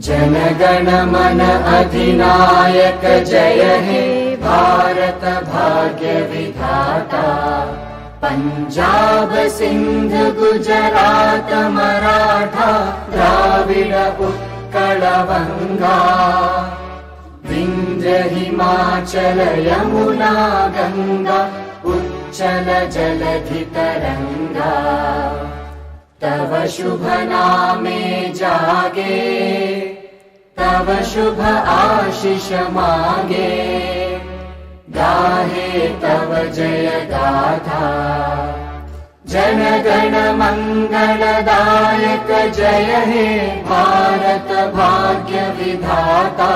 जनगण मन अधिनायक जय हे भारत भाग्य विधाता। पंजाब सिंध गुजरात मराठा द्राविड उत्कल बंगा। विंध्य हिमाचल यमुना गंगा उच्चल जलधि तरंगा। तव शुभ नामे जागे तव शुभ आशीष मागे। गाहे तव जय गाथा जनगण मंगलदायक जय हे भारत भाग्य विधाता।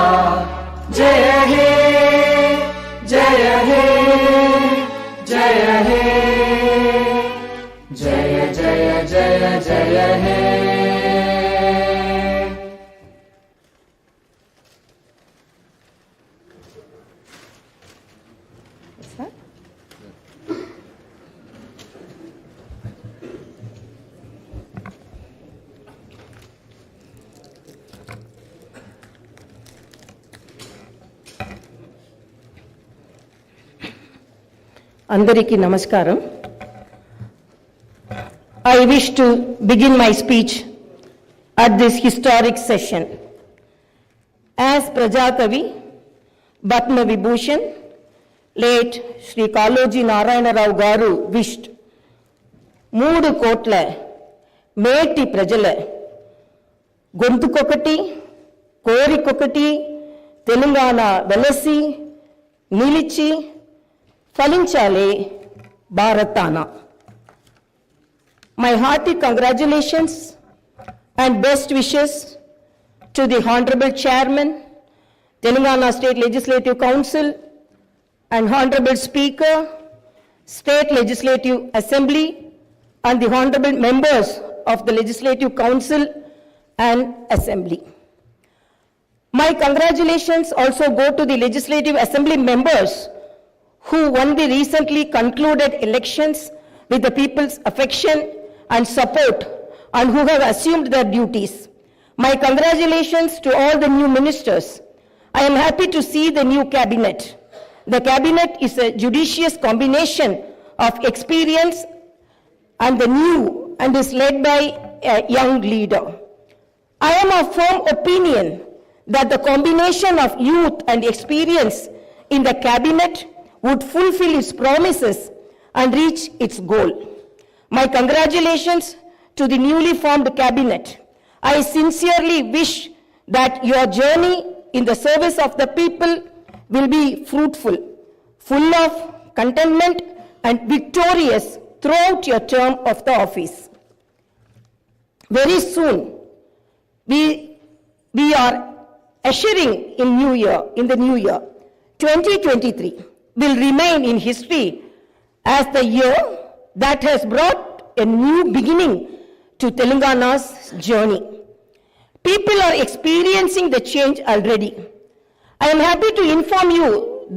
जय हे जय हे जय हे जय जय जय जय हे। Andariki Namaskaram. I wish to begin my speech at this historic session. As Prajakavi, Padma Vibhushan, late Sri Kaloji Narayana Rao Garu wished, 3 కోట్ల మేటి ప్రజల గొంతుకొకటి కోరికొకటి తెలంగాణ వెలసి నిలిచి ఫలించాలి భారతానా. My hearty congratulations and best wishes to the Honorable Chairman, Telangana State Legislative Council and Honorable Speaker, State Legislative Assembly and the Honorable Members of the Legislative Council and Assembly. My congratulations also go to the Legislative Assembly members who won the recently concluded elections with the people's affection and support and who have assumed their duties. My congratulations to all the new ministers. I am happy to see the new cabinet. The cabinet is a judicious combination of experience and the new and is led by a young leader. I am of firm opinion that the combination of youth and experience in the cabinet would fulfill its promises and reach its goal. My congratulations to the newly formed cabinet. I sincerely wish that your journey in the service of the people will be fruitful, full of contentment and victorious throughout your term of the office. Very soon, we are ushering in the new year. 2023 will remain in history as the year that has brought a new beginning to Telangana's journey. People are experiencing the change already. I am happy to inform you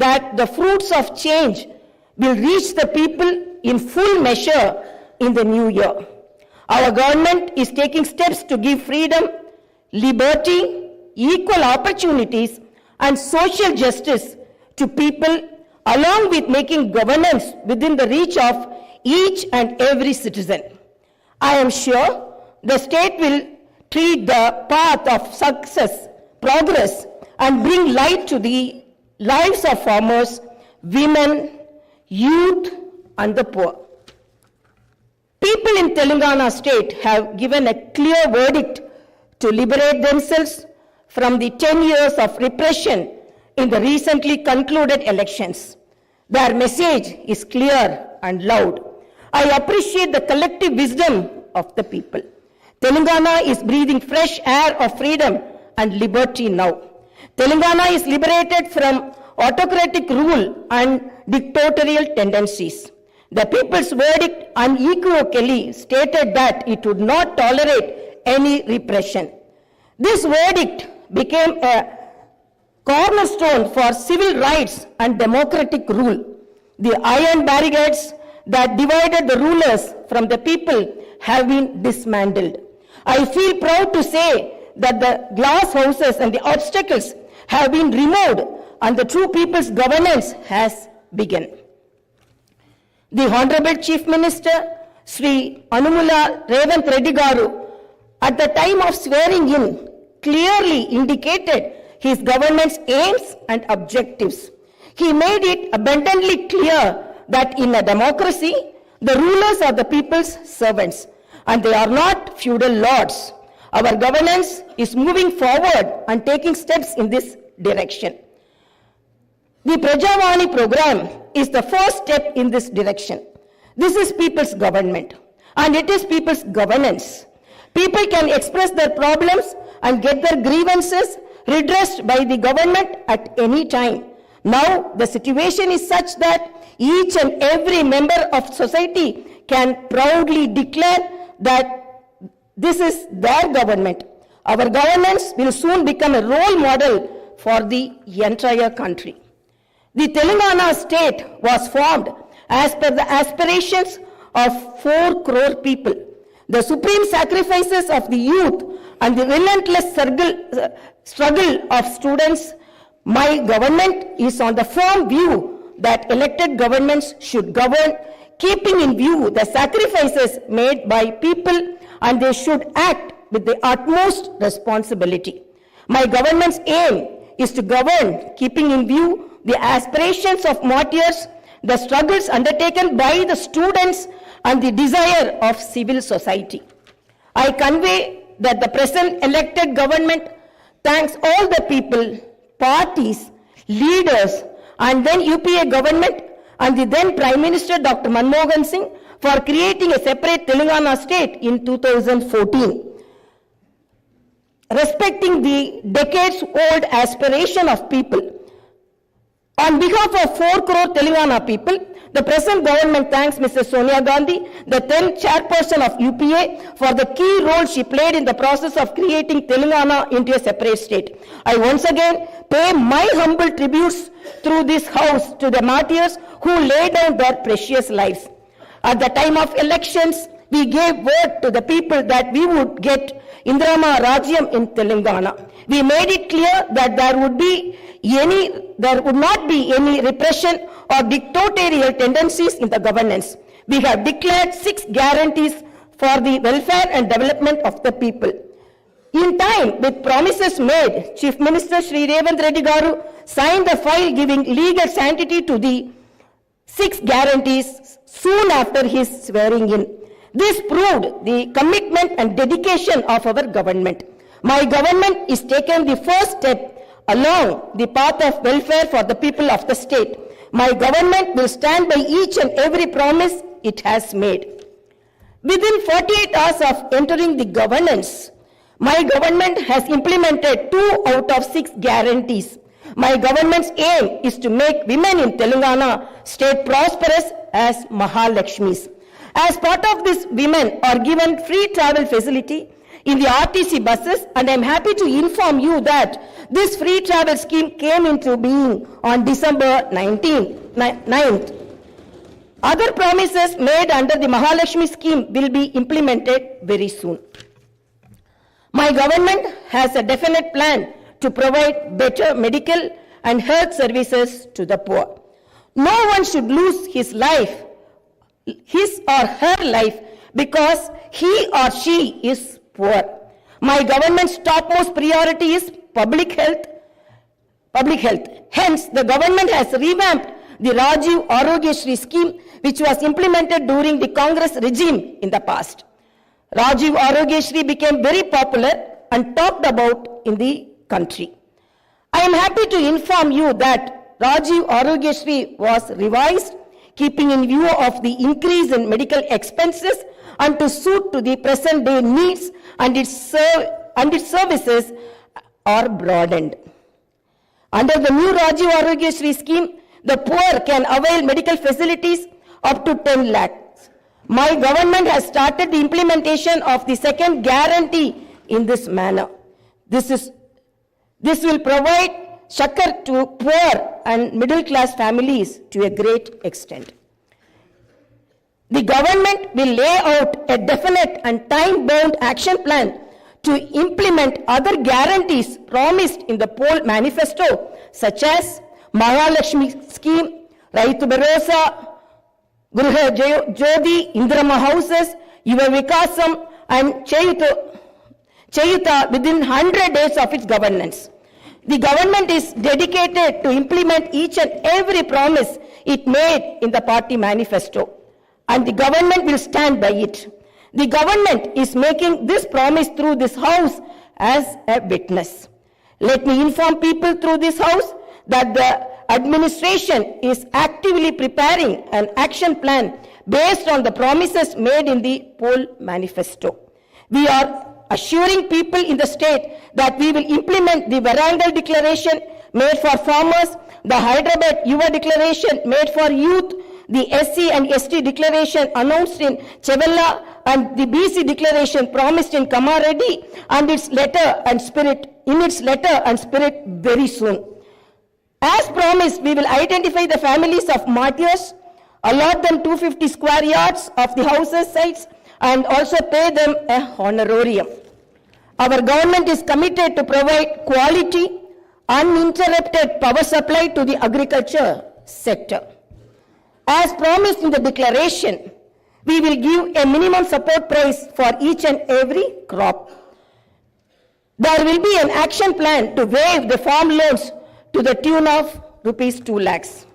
that the fruits of change will reach the people in full measure in the new year. Our government is taking steps to give freedom, liberty, equal opportunities, and social justice to people, along with making governance within the reach of each and every citizen. I am sure the state will treat the path of success, progress, and bring light to the lives of farmers, women, youth, and the poor. People in Telangana state have given a clear verdict to liberate themselves from the 10 years of repression in the recently concluded elections. Their message is clear and loud. I appreciate the collective wisdom of the people. Telangana is breathing fresh air of freedom and liberty now. Telangana is liberated from autocratic rule and dictatorial tendencies. The people's verdict unequivocally stated that it would not tolerate any repression. This verdict became a cornerstone for civil rights and democratic rule. The iron barricades that divided the rulers from the people have been dismantled. I feel proud to say that the glass houses and the obstacles have been removed and the true people's governance has begun. The Honorable Chief Minister, Sri Anumula Revanth Reddy Garu, at the time of swearing in, clearly indicated his government's aims and objectives. He made it abundantly clear that in a democracy, the rulers are the people's servants and they are not feudal lords. Our governance is moving forward and taking steps in this direction. The Prajavani program is the first step in this direction. This is people's government and it is people's governance. People can express their problems and get their grievances redressed by the government at any time. Now the situation is such that each and every member of society can proudly declare that this is their government. Our governance will soon become a role model for the entire country. The Telangana state was formed as per the aspirations of 4 crore people. The supreme sacrifices of the youth and the relentless struggle of students, my government is on the firm view that elected governments should govern, keeping in view the sacrifices made by people, and they should act with the utmost responsibility. My government's aim is to govern, keeping in view the aspirations of martyrs, the struggles undertaken by the students, and the desire of civil society. I convey that the present elected government thanks all the people, parties, leaders, and then UPA government and the then Prime Minister Dr. Manmohan Singh for creating a separate Telangana state in 2014. Respecting the decades-old aspiration of people, on behalf of 4 crore Telangana people, the present government thanks Mrs. Sonia Gandhi, the then chairperson of UPA, for the key role she played in the process of creating Telangana into a separate state. I once again pay my humble tributes through this house to the martyrs who laid down their precious lives. At the time of elections, we gave word to the people that we would get Indrama Rajyam in Telangana. We made it clear that there would not be any repression or dictatorial tendencies in the governance. We have declared 6 guarantees for the welfare and development of the people. In time, with promises made, Chief Minister Sri Revanth Reddy Garu signed the file giving legal sanctity to the 6 guarantees soon after his swearing in. This proved the commitment and dedication of our government. My government is taking the first step along the path of welfare for the people of the state. My government will stand by each and every promise it has made. Within 48 hours of entering the governance, my government has implemented 2 out of 6 guarantees. My government's aim is to make women in Telangana state prosperous as Mahalakshmis. As part of this, women are given free travel facility in the RTC buses, and I am happy to inform you that this free travel scheme came into being on December 9th. Other promises made under the Mahalakshmi scheme will be implemented very soon. My government has a definite plan to provide better medical and health services to the poor. No one should lose his or her life because he or she is poor. My government's topmost priority is public health. Hence, the government has revamped the Rajiv Arogyashri scheme, which was implemented during the Congress regime in the past. Rajiv Arogyashri became very popular and talked about in the country. I am happy to inform you that Rajiv Arogyashri was revised, keeping in view of the increase in medical expenses and to suit to the present day needs, and its services are broadened. Under the new Rajiv Arogyashri scheme, the poor can avail medical facilities up to 10 lakhs. My government has started the implementation of the second guarantee in this manner. This will provide succor to poor and middle class families to a great extent. The government will lay out a definite and time-bound action plan to implement other guarantees promised in the poll manifesto, such as Mahalakshmi scheme, Raitu Bharosa, Griha Jyoti, Indrama houses, Yuva Vikasam, and Chayuta within 100 days of its governance. The government is dedicated to implement each and every promise it made in the party manifesto, and the government will stand by it. The government is making this promise through this house as a witness. Let me inform people through this house that the administration is actively preparing an action plan based on the promises made in the poll manifesto. We are assuring people in the state that we will implement the Varangal declaration made for farmers, the Hyderabad Yuva declaration made for youth, the SC and ST declaration announced in Chevella, and the BC declaration promised in Kamareddy, and its letter and spirit very soon. As promised, we will identify the families of martyrs, allot them 250 square yards of the houses sites, and also pay them a honorarium. Our government is committed to provide quality, uninterrupted power supply to the agriculture sector. As promised in the declaration, we will give a minimum support price for each and every crop. There will be an action plan to waive the farm loans to the tune of rupees 2 lakhs.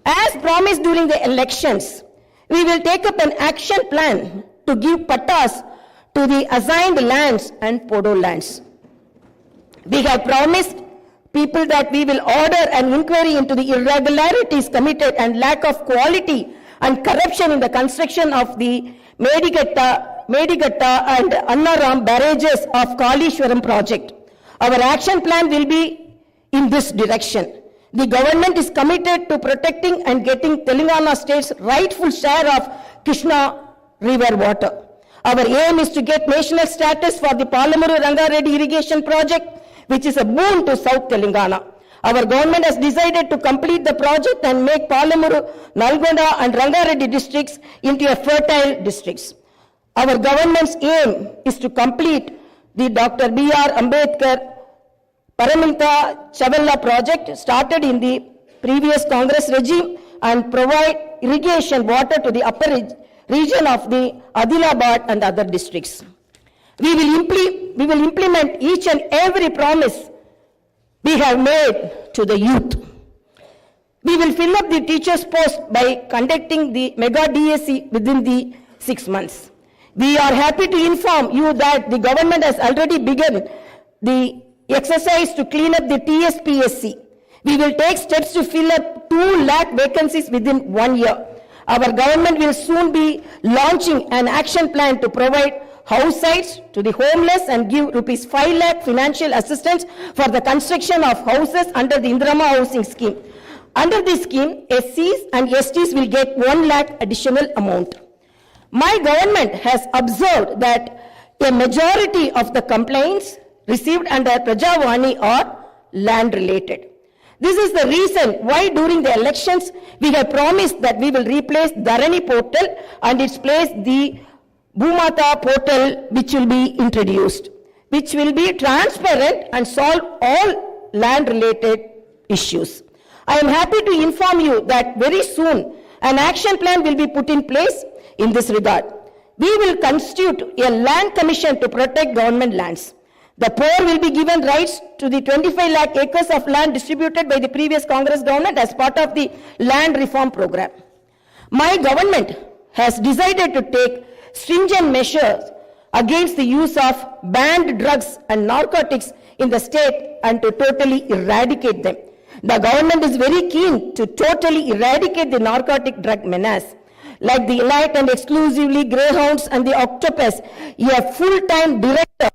As promised during the elections, we will take up an action plan to give pattas to the assigned lands and podo lands. We have promised people that we will order an inquiry into the irregularities committed and lack of quality and corruption in the construction of the Medigatta and Annaram barrages of Kalishwaram project. Our action plan will be in this direction. The government is committed to protecting and getting Telangana state's rightful share of Krishna river water. Our aim is to get national status for the Palamuru Rangareddy irrigation project, which is a boon to South Telangana. Our government has decided to complete the project and make Palamuru, Nalgonda and Rangareddy districts into a fertile districts. Our government's aim is to complete the Dr. B.R. Ambedkar Paraminta Chavella project started in the previous Congress regime and provide irrigation water to the upper region of the Adilabad and other districts. We will implement each and every promise we have made to the youth. We will fill up the teachers' post by conducting the mega DSC within the 6 months. We are happy to inform you that the government has already begun the exercise to clean up the TSPSC. We will take steps to fill up 2 lakh vacancies within 1 year. Our government will soon be launching an action plan to provide house sites to the homeless and give rupees 5 lakh financial assistance for the construction of houses under the Indrama housing scheme. Under this scheme, SCs and STs will get 1 lakh additional amount. My government has observed that a majority of the complaints received under Prajavani are land related. This is the reason why during the elections we have promised that we will replace Dharani portal and its place the Bhumata portal, which will be introduced, which will be transparent and solve all land related issues. I am happy to inform you that very soon an action plan will be put in place in this regard. We will constitute a land commission to protect government lands. The poor will be given rights to the 25 lakh acres of land distributed by the previous Congress government as part of the land reform program. My government has decided to take stringent measures against the use of banned drugs and narcotics in the state and to totally eradicate them. The government is very keen to totally eradicate the narcotic drug menace. Like the elite and exclusively greyhounds and the octopus, a full-time director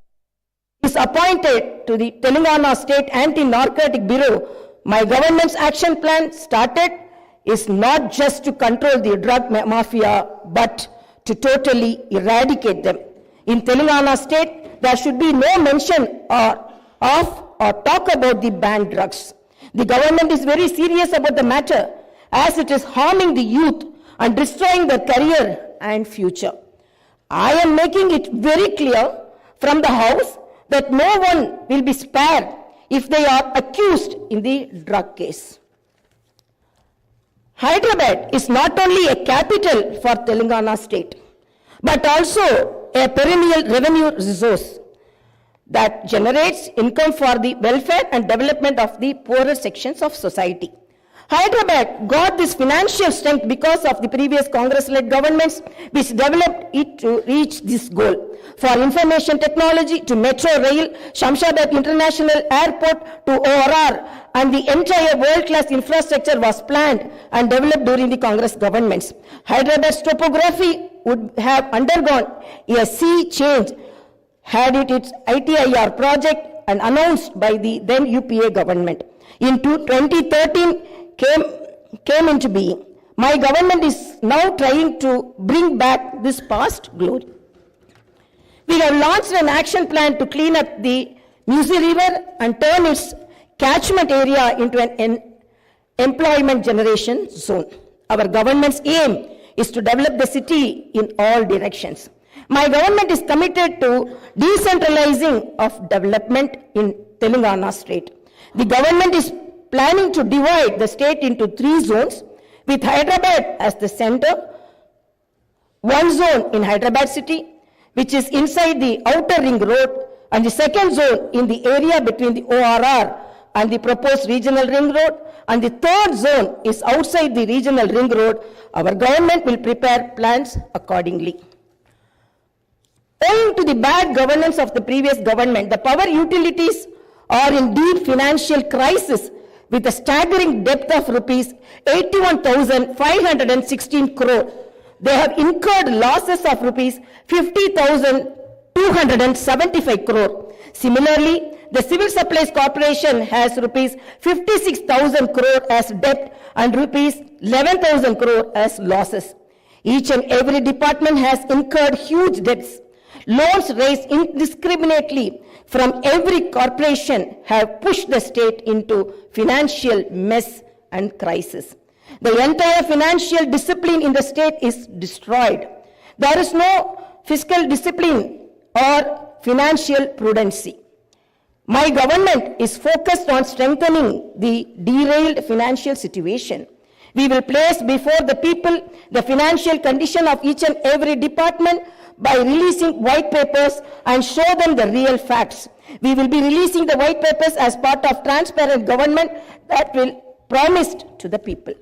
is appointed to the Telangana State Anti-Narcotic Bureau. My government's action plan started is not just to control the drug mafia, but to totally eradicate them. In Telangana State, there should be no mention of or talk about the banned drugs. The government is very serious about the matter as it is harming the youth and destroying their career and future. I am making it very clear from the house that no one will be spared if they are accused in the drug case. Hyderabad is not only a capital for Telangana state, but also a perennial revenue resource that generates income for the welfare and development of the poorer sections of society. Hyderabad got this financial strength because of the previous Congress-led governments which developed it to reach this goal. For information technology to Metro Rail, Shamshabad International Airport to ORR, and the entire world-class infrastructure was planned and developed during the Congress governments. Hyderabad's topography would have undergone a sea change had it its ITIR project and announced by the then UPA government. In 2013 came into being. My government is now trying to bring back this past glory. We have launched an action plan to clean up the Musi River and turn its catchment area into an employment generation zone. Our government's aim is to develop the city in all directions. My government is committed to decentralizing of development in Telangana state. The government is planning to divide the state into 3 zones with Hyderabad as the center. One zone in Hyderabad city, which is inside the outer ring road, and the second zone in the area between the ORR and the proposed regional ring road, and the third zone is outside the regional ring road. Our government will prepare plans accordingly. Owing to the bad governance of the previous government, the power utilities are in deep financial crisis with a staggering debt of rupees 81,516 crore. They have incurred losses of rupees 50,275 crore. Similarly, the Civil Supplies Corporation has rupees 56,000 crore as debt and rupees 11,000 crore as losses. Each and every department has incurred huge debts. Loans raised indiscriminately from every corporation have pushed the state into financial mess and crisis. The entire financial discipline in the state is destroyed. There is no fiscal discipline or financial prudency. My government is focused on strengthening the derailed financial situation. We will place before the people the financial condition of each and every department by releasing white papers and show them the real facts. We will be releasing the white papers as part of transparent government that will promised to the people.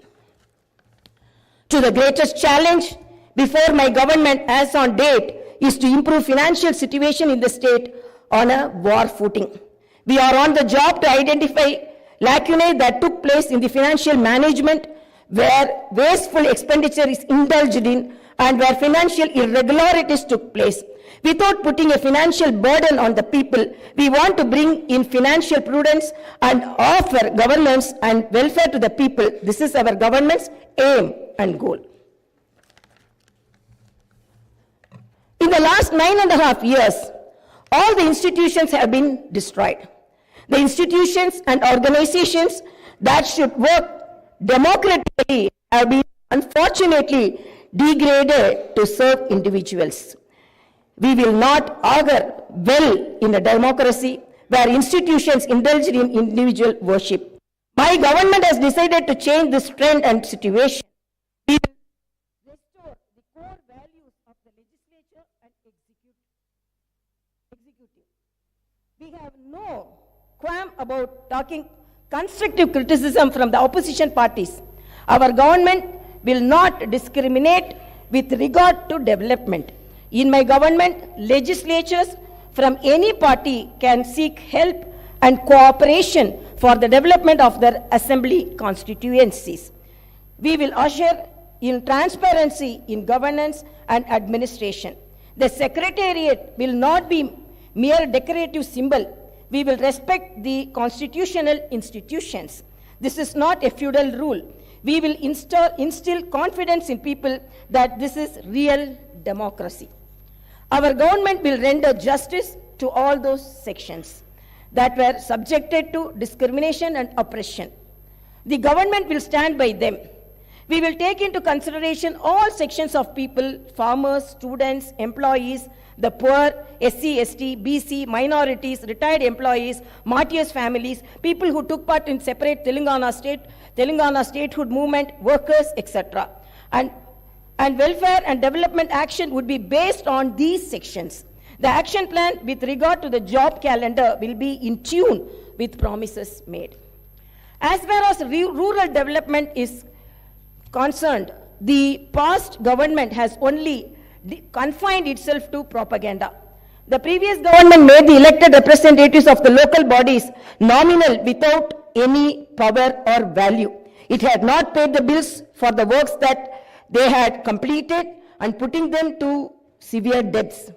To the greatest challenge before my government as on date is to improve financial situation in the state on a war footing. We are on the job to identify lacunae that took place in the financial management where wasteful expenditure is indulged in and where financial irregularities took place. Without putting a financial burden on the people, we want to bring in financial prudence and offer governance and welfare to the people. This is our government's aim and goal. In the last 9.5 years, all the institutions have been destroyed. The institutions and organizations that should work democratically have been unfortunately degraded to serve individuals. We will not augur well in a democracy where institutions indulge in individual worship. My government has decided to change this trend and situation. We will restore the core values of the legislature and executive. We have no qualm about talking constructive criticism from the opposition parties. Our government will not discriminate with regard to development. In my government, legislatures from any party can seek help and cooperation for the development of their assembly constituencies. We will usher in transparency in governance and administration. The secretariat will not be mere decorative symbol. We will respect the constitutional institutions. This is not a feudal rule. We will instill confidence in people that this is real democracy. Our government will render justice to all those sections that were subjected to discrimination and oppression. The government will stand by them. We will take into consideration all sections of people, farmers, students, employees, the poor, SC, ST, BC, minorities, retired employees, martyrs' families, people who took part in separate Telangana statehood movement, workers, etc. And welfare and development action would be based on these sections. The action plan with regard to the job calendar will be in tune with promises made. As far as rural development is concerned, the past government has only confined itself to propaganda. The previous government made the elected representatives of the local bodies nominal without any power or value. It had not paid the bills for the works that they had completed and putting them to severe debts.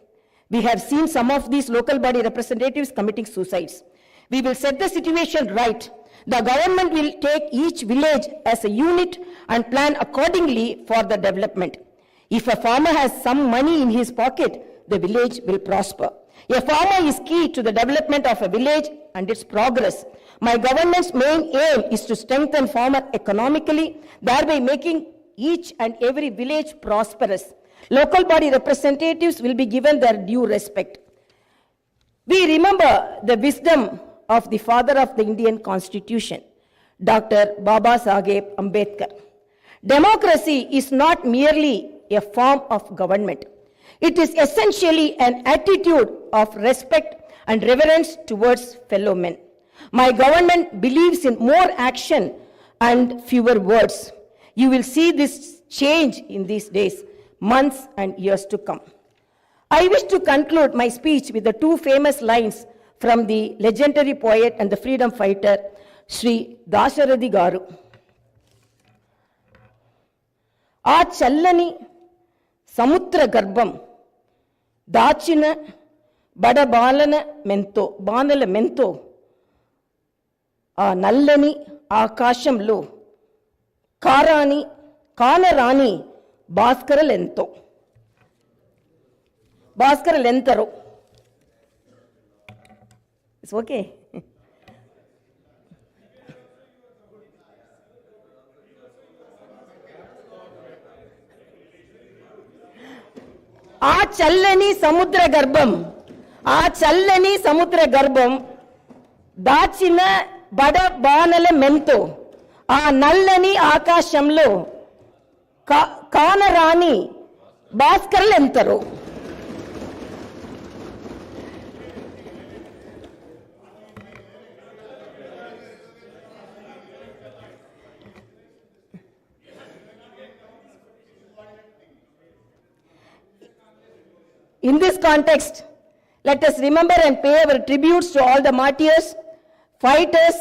We have seen some of these local body representatives committing suicides. We will set the situation right. The government will take each village as a unit and plan accordingly for the development. If a farmer has some money in his pocket, the village will prosper. A farmer is key to the development of a village and its progress. My government's main aim is to strengthen farmer economically, thereby making each and every village prosperous. Local body representatives will be given their due respect. We remember the wisdom of the father of the Indian Constitution, Dr. Baba Saheb Ambedkar. Democracy is not merely a form of government. It is essentially an attitude of respect and reverence towards fellow men. My government believes in more action and fewer words. You will see this change in these days, months and years to come. I wish to conclude my speech with the two famous lines from the legendary poet and the freedom fighter, Sri Dasharathy Garu. ఆ చల్లని సముద్ర గర్భం దాచిన బడబాలన మెంతో బాణల మెంతో ఆ నల్లని ఆకాశంలో కానరాని భాస్కరలెంతరో. It's okay. ఆ చల్లని సముద్ర గర్భం దాచిన బడబానల మెంతో ఆ నల్లని ఆకాశంలో కానరాని భాస్కరులెంతరో. In this context, let us remember and pay our tributes to all the martyrs, fighters,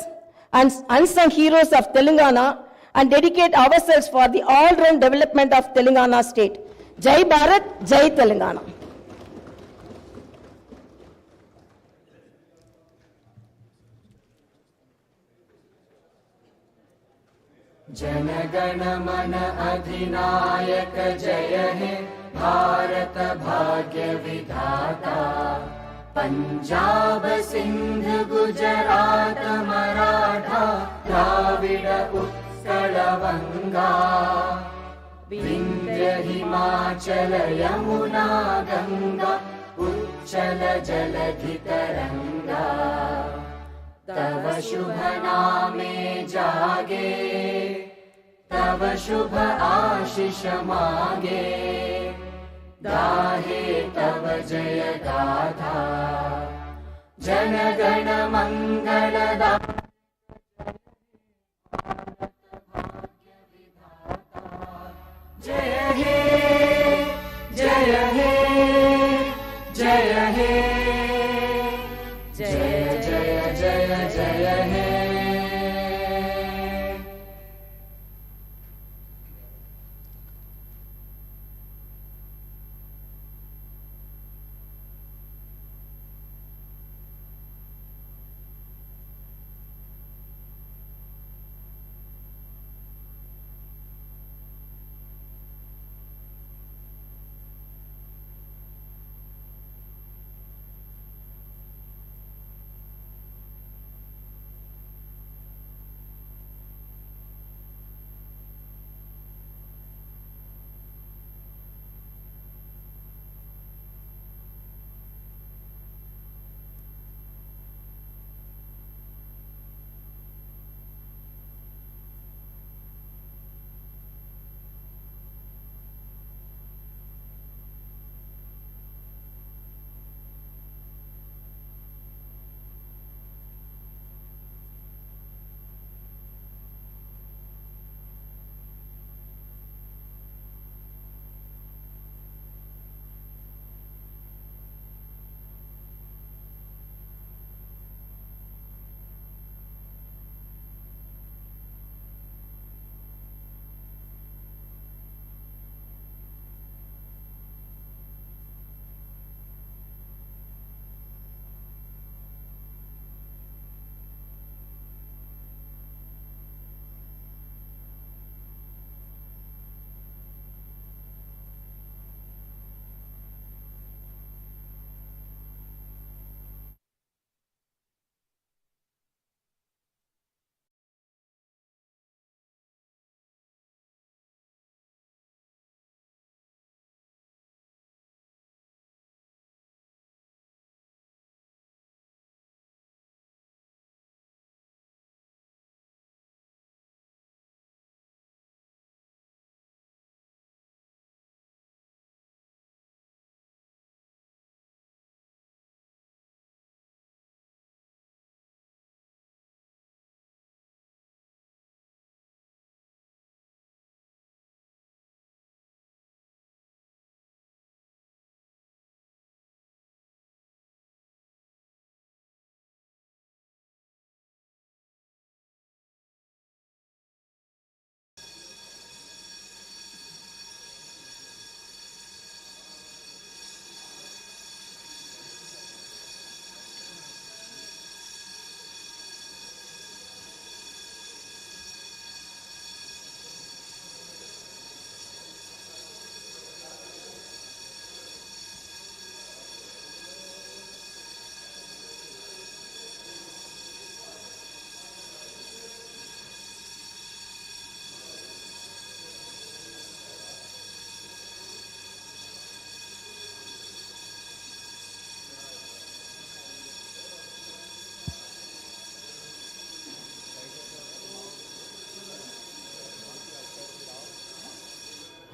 and unsung heroes of Telangana and dedicate ourselves for the all-round development of Telangana state. Jai Bharat, Jai Telangana. जनगण मन अधिनायक जय हे भारत भाग्य विधाता। पंजाब सिंध गुजरात मराठा द्राविड उत्कल वंगा। विंध्य हिमाचल यमुना गंगा उच्चल जलधि तरंगा। तव शुभ नामे जागे तव शुभ आशीष मागे। गाहे तव जय गाथा जन गण मंगलदा। जय हे जय हे जय हे जय जय जय जय हे।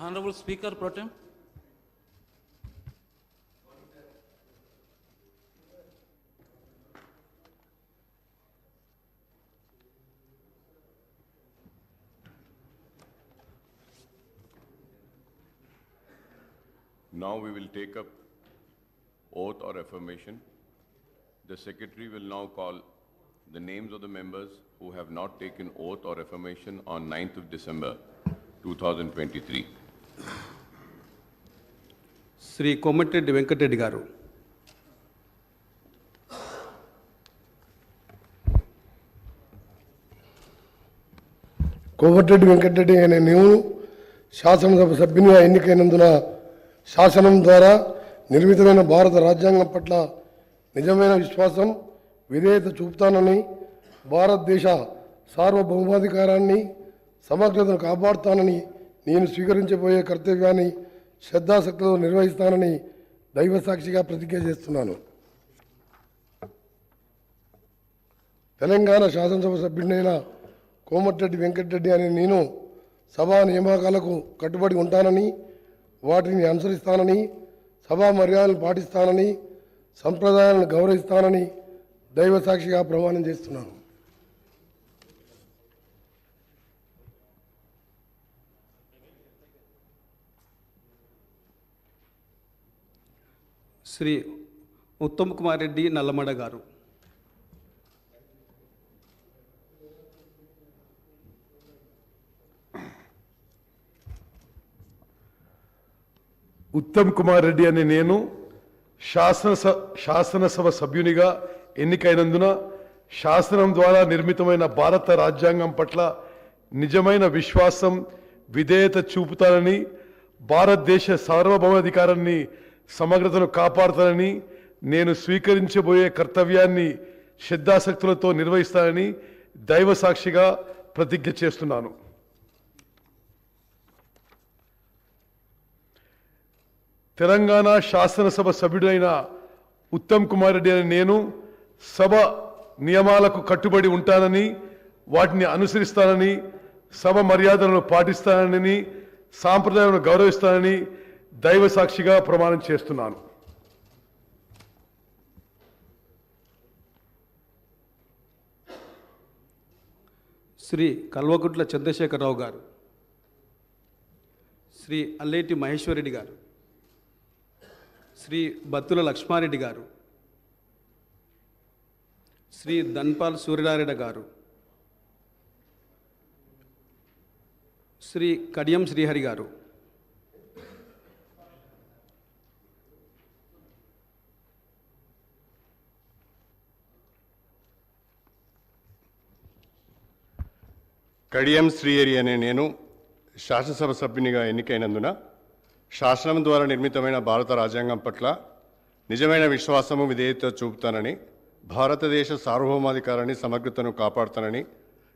Honorable Speaker Pro Tem. Now we will take up oath or affirmation. The Secretary will now call the names of the members who have not taken oath or affirmation on 9th of December 2023. Sri Komatreddy Revanth Reddy garu. Komatireddy Venkatareddy అనే నేను శాసనసభ సభ్యునిగా ఎన్నికైనందున శాసనం ద్వారా నిర్మితమైన భారత రాజ్యాంగం పట్ల నిజమైన విశ్వాసం విధేయత చూపుతానని భారతదేశ సార్వభౌమాధికారాన్ని సమగ్రతను కాపాడుతానని నేను స్వీకరించబోయే కర్తవ్యాన్ని శ్రద్ధాశక్తితో నిర్వహిస్తానని దైవసాక్షిగా ప్రతిజ్ఞ చేస్తున్నాను. తెలంగాణ శాసనసభ సభ్యుడినైన కోమటిరెడ్డి వెంకటరెడ్డి అనే నేను సభా నియామకాలకు కట్టుబడి ఉంటానని వాటిని అనుసరిస్తానని సభా మర్యాదలను పాటిస్తానని సంప్రదాయాలను గౌరవిస్తానని దైవసాక్షిగా ప్రమాణం చేస్తున్నాను. శ్రీ ఉత్తమ్ కుమార్ రెడ్డి నల్లమడ గారు. ఉత్తమ్ కుమార్ రెడ్డి అనే నేను శాసనసభ సభ్యునిగా ఎన్నికైనందున శాసనం ద్వారా నిర్మితమైన భారత రాజ్యాంగం పట్ల నిజమైన విశ్వాసం విధేయత చూపుతానని భారతదేశ సార్వభౌమాధికారాన్ని సమగ్రతను కాపాడుతానని నేను స్వీకరించబోయే కర్తవ్యాన్ని శ్రద్ధాశక్తులతో నిర్వహిస్తానని దైవసాక్షిగా ప్రతిజ్ఞ చేస్తున్నాను. తెలంగాణ శాసనసభ సభ్యుడైన ఉత్తమ్ కుమార్ రెడ్డి అనే నేను సభ నియమాలకు కట్టుబడి ఉంటానని వాటిని అనుసరిస్తానని సభ మర్యాదలను పాటిస్తానని సాంప్రదాయాలను గౌరవిస్తానని దైవసాక్షిగా ప్రమాణం చేస్తున్నాను. శ్రీ కల్వకుంట్ల చంద్రశేఖరరావు గారు. శ్రీ అల్లేటి మహేశ్వరరెడ్డి గారు. శ్రీ బత్తుల లక్ష్మారెడ్డి గారు. శ్రీ ధన్పాల్ సూర్యనారాయణ గారు. శ్రీ కడియం శ్రీహరి గారు. కడియం శ్రీహరి అనే నేను శాసనసభ సభ్యునిగా ఎన్నికైనందున శాసనం ద్వారా నిర్మితమైన భారత రాజ్యాంగం పట్ల నిజమైన విశ్వాసము విధేయత చూపుతానని భారతదేశ సార్వభౌమాధికారాన్ని సమగ్రతను కాపాడుతానని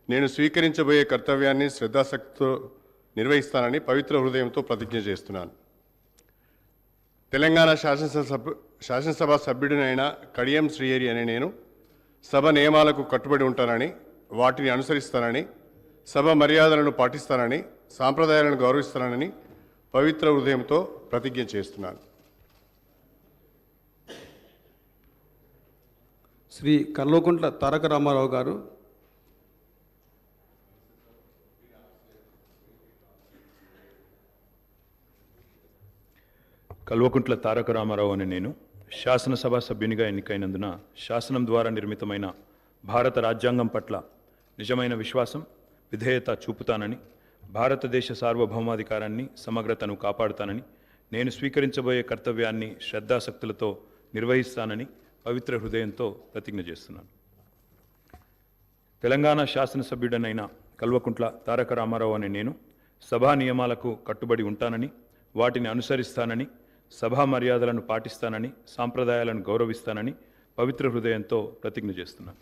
నేను స్వీకరించబోయే కర్తవ్యాన్ని శ్రద్ధాశక్తితో నిర్వహిస్తానని పవిత్ర హృదయంతో ప్రతిజ్ఞ చేస్తున్నాను. తెలంగాణ శాసనసభ సభ్యుడినైన కడియం శ్రీహరి అనే నేను సభ నియమాలకు కట్టుబడి ఉంటానని వాటిని అనుసరిస్తానని సభ మర్యాదలను పాటిస్తానని సాంప్రదాయాలను గౌరవిస్తానని పవిత్ర హృదయంతో ప్రతిజ్ఞ చేస్తున్నాను. శ్రీ కల్వకుంట్ల తారక రామారావు గారు. కల్వకుంట్ల తారక రామారావు అనే నేను శాసనసభ సభ్యునిగా ఎన్నికైనందున శాసనం ద్వారా నిర్మితమైన భారత రాజ్యాంగం పట్ల నిజమైన విశ్వాసం విధేయత చూపుతానని భారతదేశ సార్వభౌమాధికారాన్ని సమగ్రతను కాపాడుతానని నేను స్వీకరించబోయే కర్తవ్యాన్ని శ్రద్ధాశక్తులతో నిర్వహిస్తానని పవిత్ర హృదయంతో ప్రతిజ్ఞ చేస్తున్నాను. తెలంగాణ శాసనసభ్యుడనైన కల్వకుంట్ల తారక రామారావు అనే నేను సభా నియమాలకు కట్టుబడి ఉంటానని వాటిని అనుసరిస్తానని సభా మర్యాదలను పాటిస్తానని సాంప్రదాయాలను గౌరవిస్తానని పవిత్ర హృదయంతో ప్రతిజ్ఞ చేస్తున్నాను.